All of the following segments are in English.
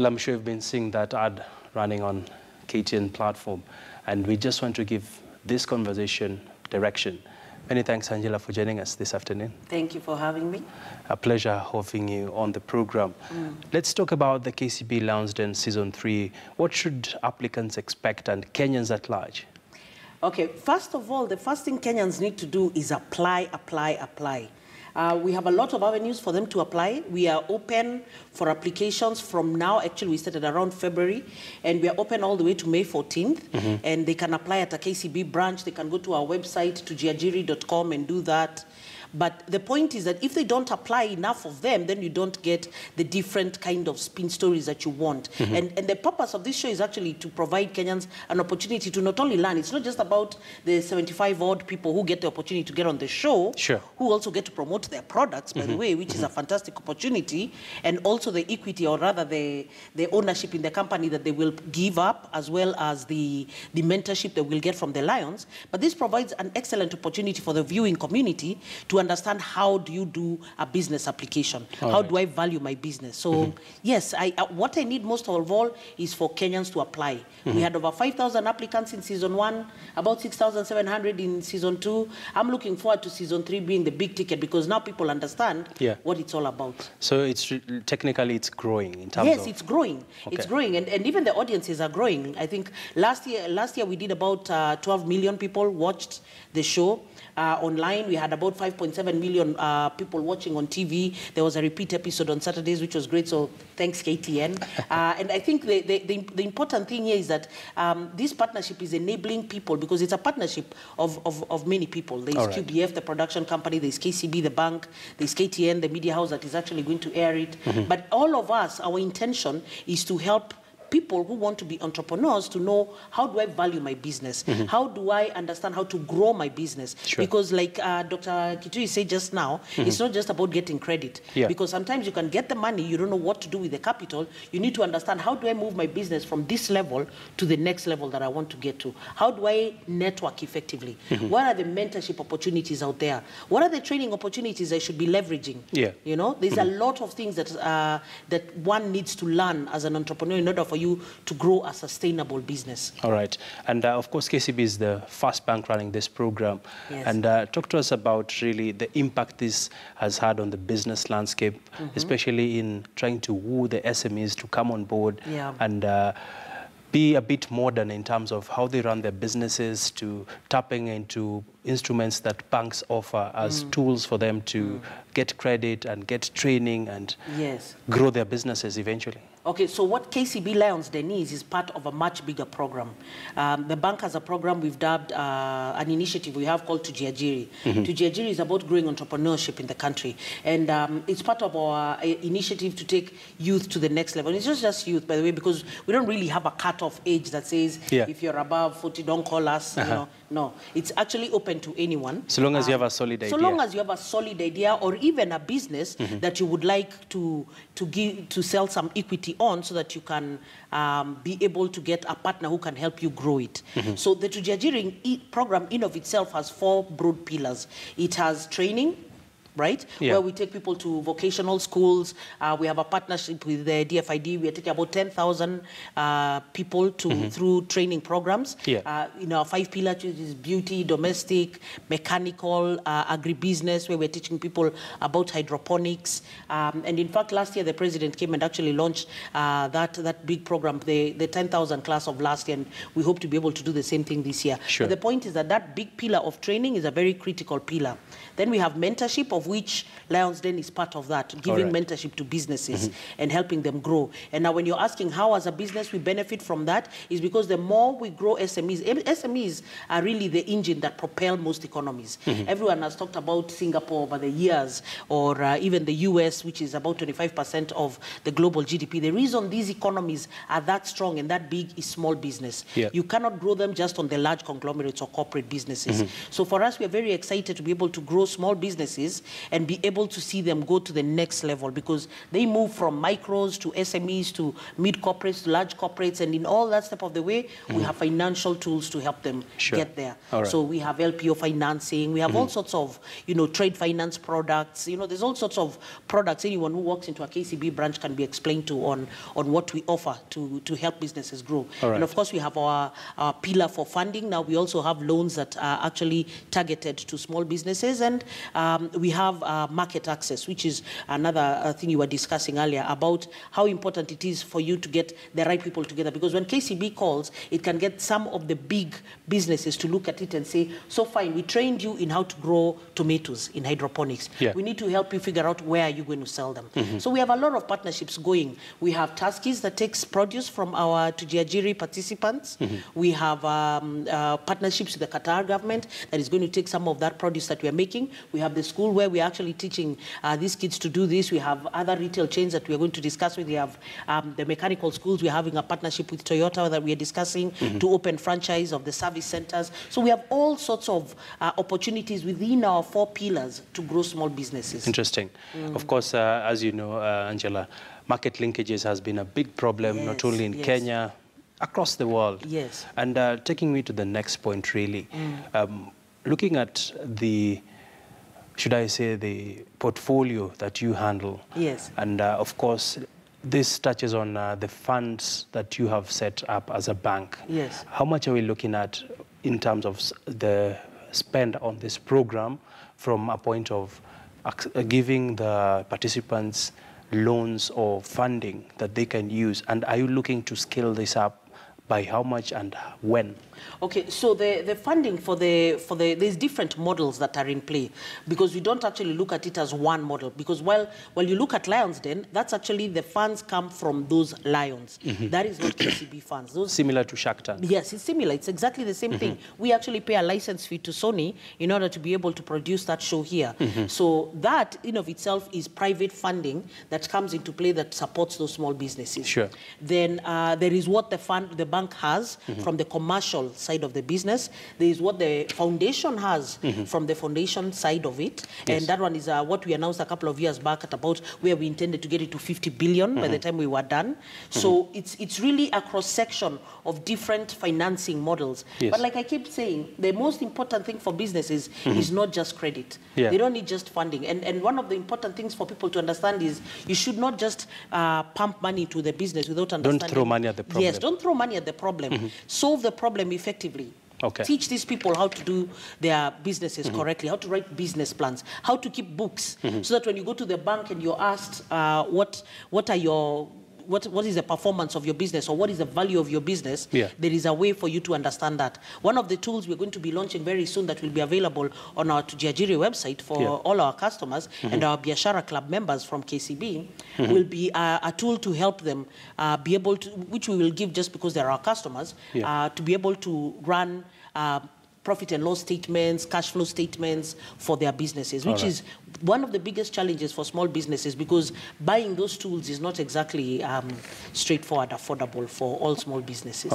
Well, I'm sure you've been seeing that ad running on KTN platform, and we just want to give this conversation direction. Many thanks, Angela, for joining us this afternoon. Thank you for having me. A pleasure having you on the program. Let's talk about the KCB Lounsden Season 3. What should applicants expect and Kenyans at large? Okay, first of all, the first thing Kenyans need to do is apply, apply, apply. We have a lot of avenues for them to apply. We are open for applications from now. Actually, we started around February, and we are open all the way to May 14th. And they can apply at a KCB branch. They can go to our website, to jiajiri.com, and do that. But the point is that if they don't apply enough of them, then you don't get the different kind of spin stories that you want. And the purpose of this show is actually to provide Kenyans an opportunity to not only learn. It's not just about the 75-odd people who get the opportunity to get on the show, who also get to promote their products, by the way, which is a fantastic opportunity, and also the equity, or rather the ownership in the company that they will give up, as well as the mentorship they will get from the Lions. But this provides an excellent opportunity for the viewing community to understand how do you do a business application. How do I value my business? So yes, what I need most of all is for Kenyans to apply. We had over 5,000 applicants in Season 1, about 6,700 in Season 2. I'm looking forward to Season 3 being the big ticket, because now people understand what it's all about. So it's technically it's growing in terms of... Yes, it's growing. It's growing, and even the audiences are growing. I think last year we did about 12 million people watched the show. Online, we had about 5.7 million people watching on TV. There was a repeat episode on Saturdays, which was great, so thanks, KTN. And I think the important thing here is that this partnership is enabling people, because it's a partnership of many people. There's QBF, the production company, there's KCB, the bank, there's KTN, the media house that is actually going to air it. But all of us, our intention is to help people who want to be entrepreneurs to know, how do I value my business? How do I understand how to grow my business? Because like Dr. Kitui said just now, it's not just about getting credit. Because sometimes you can get the money, you don't know what to do with the capital. You need to understand, how do I move my business from this level to the next level that I want to get to? How do I network effectively? What are the mentorship opportunities out there? What are the training opportunities I should be leveraging? You know, there's a lot of things that, that one needs to learn as an entrepreneur in order for you to grow a sustainable business. All right. And of course, KCB is the first bank running this program. And talk to us about really the impact this has had on the business landscape, especially in trying to woo the SMEs to come on board and be a bit modern in terms of how they run their businesses, to tapping into instruments that banks offer as tools for them to get credit and get training and grow their businesses eventually. Okay, so what KCB Lounsden is part of a much bigger program. The bank has a program we've dubbed an initiative we have called To Jiajiri. To Jiajiri is about growing entrepreneurship in the country. And it's part of our initiative to take youth to the next level. And it's not just youth, by the way, because we don't really have a cut-off age that says, if you're above 40, don't call us. You know. No, it's actually open to anyone. So long as you have a solid idea. So long as you have a solid idea, or even a business that you would like to sell some equity on, so that you can be able to get a partner who can help you grow it. So the Tujajiri program in of itself has 4 broad pillars. It has training, right? Where we take people to vocational schools. We have a partnership with the DFID. We are taking about 10,000 people through training programs. In our 5 pillars, which is beauty, domestic, mechanical, agribusiness, where we're teaching people about hydroponics. And in fact, last year, the president came and actually launched that big program, the 10,000 class of last year, and we hope to be able to do the same thing this year. But the point is that that big pillar of training is a very critical pillar. Then we have mentorship, of which Lounsden is part of that, giving mentorship to businesses and helping them grow. And now when you're asking how as a business we benefit from that, is because the more we grow SMEs are really the engine that propel most economies. Everyone has talked about Singapore over the years, or even the US, which is about 25% of the global GDP. The reason these economies are that strong and that big is small business. You cannot grow them just on the large conglomerates or corporate businesses. So for us, we are very excited to be able to grow small businesses and be able to see them go to the next level, because they move from micros to SMEs to mid-corporates to large corporates, and in all that step of the way, we have financial tools to help them get there. So we have LPO financing, we have all sorts of, trade finance products, there's all sorts of products anyone who walks into a KCB branch can be explained to on what we offer to help businesses grow. And of course, we have our pillar for funding. Now we also have loans that are actually targeted to small businesses, and we have market access, which is another thing you were discussing earlier about how important it is for you to get the right people together. Because when KCB calls, it can get some of the big businesses to look at it and say, so fine, we trained you in how to grow tomatoes in hydroponics. We need to help you figure out where you're going to sell them. So we have a lot of partnerships going. We have Tuskies that takes produce from our Tujiajiri participants. We have partnerships with the Qatar government that is going to take some of that produce that we are making. We have the school where we're actually teaching these kids to do this. We have other retail chains that we are going to discuss with. We have the mechanical schools. We're having a partnership with Toyota that we are discussing to open franchise of the service centers. So we have all sorts of opportunities within our 4 pillars to grow small businesses. Interesting. Of course, as you know, Angela, market linkages has been a big problem, not only in Kenya, across the world. And taking me to the next point, really, looking at the, should I say, the portfolio that you handle. And of course, this touches on the funds that you have set up as a bank. How much are we looking at in terms of the spend on this program from a point of giving the participants loans or funding that they can use? And are you looking to scale this up? By how much and when? Okay, so the funding for there's different models that are in play, because we don't actually look at it as one model, because while you look at Lions Den, that's actually the funds come from those lions. That is not KCB funds. Those, similar to Shark Tank. Yes, it's similar. It's exactly the same thing. We actually pay a license fee to Sony in order to be able to produce that show here. So that in of itself is private funding that comes into play that supports those small businesses. Then there is what the bank has from the commercial side of the business. There is what the foundation has from the foundation side of it. And that one is what we announced a couple of years back at about where we intended to get it to 50 billion by the time we were done. So it's really a cross-section of different financing models. But like I keep saying, the most important thing for businesses is not just credit. They don't need just funding. And one of the important things for people to understand is you should not just pump money to the business without understanding. Don't throw money at the problem. Yes, don't throw money at the problem. Solve the problem effectively. Teach these people how to do their businesses correctly, how to write business plans, how to keep books, so that when you go to the bank and you're asked what is the performance of your business or what is the value of your business, there is a way for you to understand that. One of the tools we're going to be launching very soon that will be available on our Tujiajiri website for all our customers and our Biashara Club members from KCB will be a tool to help them be able to, which we will give just because they're our customers, to be able to run profit and loss statements, cash flow statements for their businesses, which is one of the biggest challenges for small businesses, because buying those tools is not exactly straightforward, affordable for all small businesses.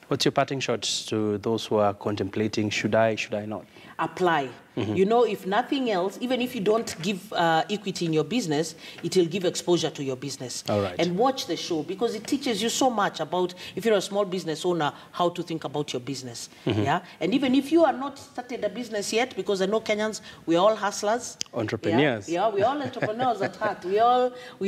What's your parting shots to those who are contemplating, should I not? Apply. You know, if nothing else, even if you don't give equity in your business, it will give exposure to your business. And watch the show, because it teaches you so much about, if you're a small business owner, how to think about your business. And even if you are not started a business yet, because I know Kenyans, we're all hustlers. Entrepreneurs. We're all entrepreneurs at heart. We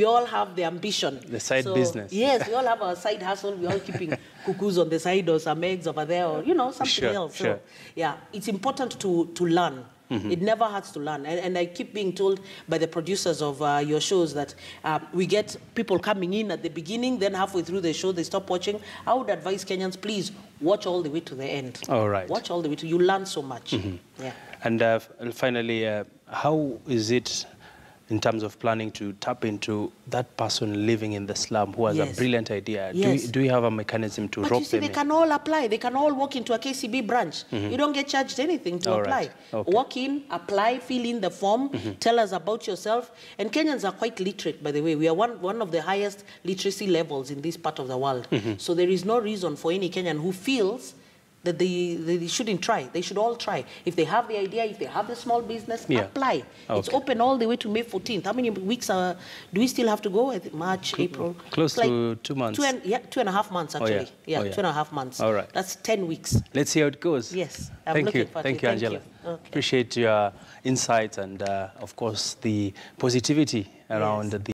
all have the ambition. The side business. Yes, we all have our side hustle. We're all keeping cuckoos on the side or some eggs over there, or, you know, something else. So, yeah, it's important to learn. It never hurts to learn. And I keep being told by the producers of your shows that we get people coming in at the beginning, then halfway through the show, they stop watching. I would advise Kenyans, please watch all the way to the end. Watch all the way to, you learn so much. And finally, how is it in terms of planning to tap into that person living in the slum who has a brilliant idea? Do you have a mechanism to rope them in? They can all apply. They can all walk into a KCB branch. You don't get charged anything to apply. Walk in, apply, fill in the form, tell us about yourself. And Kenyans are quite literate, by the way. We are one of the highest literacy levels in this part of the world. So there is no reason for any Kenyan who feels that they shouldn't try. They should all try. If they have the idea, if they have the small business, apply. Okay. It's open all the way to May 14th. How many weeks do we still have to go? March, April? Close to 2 months. 2.5 months, actually. Oh, yeah. 2.5 months. All right. That's 10 weeks. Let's see how it goes. Yes. Thank you, Angela. Okay. Appreciate your insights and, of course, the positivity around the